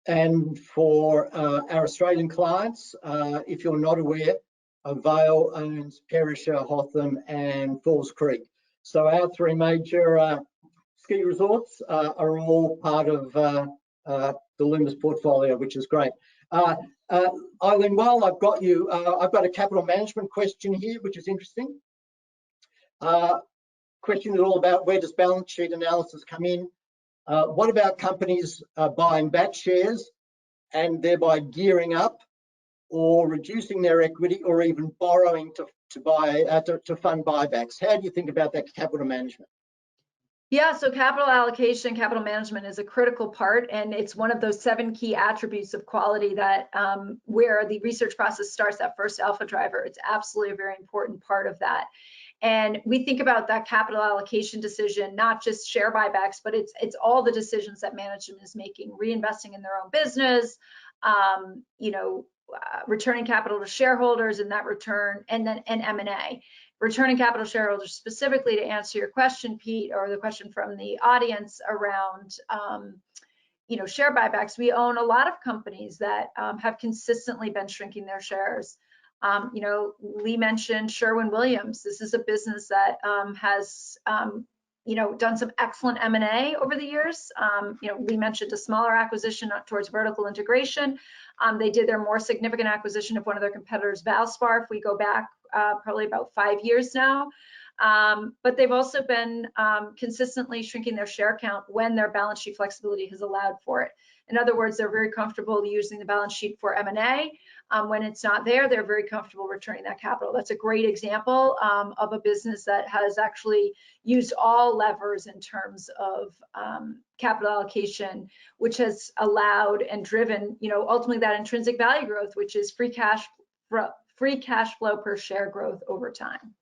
And for our Australian clients, if you're not aware, Vail owns Perisher, Hotham and Falls Creek. So our three major ski resorts are all part of the Loomis portfolio, which is great. Eileen, while I've got you, I've got a capital management question here, which is interesting. Question is all about, where does balance sheet analysis come in? What about companies buying back shares and thereby gearing up or reducing their equity or even borrowing to fund buybacks? How do you think about that capital management? Yeah, so capital allocation, capital management is a critical part, and it's one of those 7 key attributes of quality that where the research process starts, that first alpha driver. It's absolutely a very important part of that. And we think about that capital allocation decision, not just share buybacks, but it's all the decisions that management is making, reinvesting in their own business, returning capital to shareholders in that return, and M&A. Returning capital to shareholders, specifically to answer your question, Pete, or the question from the audience around share buybacks. We own a lot of companies that have consistently been shrinking their shares. Lee mentioned Sherwin-Williams. This is a business that has done some excellent M&A over the years. Lee mentioned a smaller acquisition towards vertical integration. They did their more significant acquisition of one of their competitors, Valspar, if we go back probably about 5 years now. But they've also been consistently shrinking their share count when their balance sheet flexibility has allowed for it. In other words, they're very comfortable using the balance sheet for M&A. When it's not there, they're very comfortable returning that capital. That's a great example of a business that has actually used all levers in terms of capital allocation, which has allowed and driven, ultimately that intrinsic value growth, which is free cash flow per share growth over time.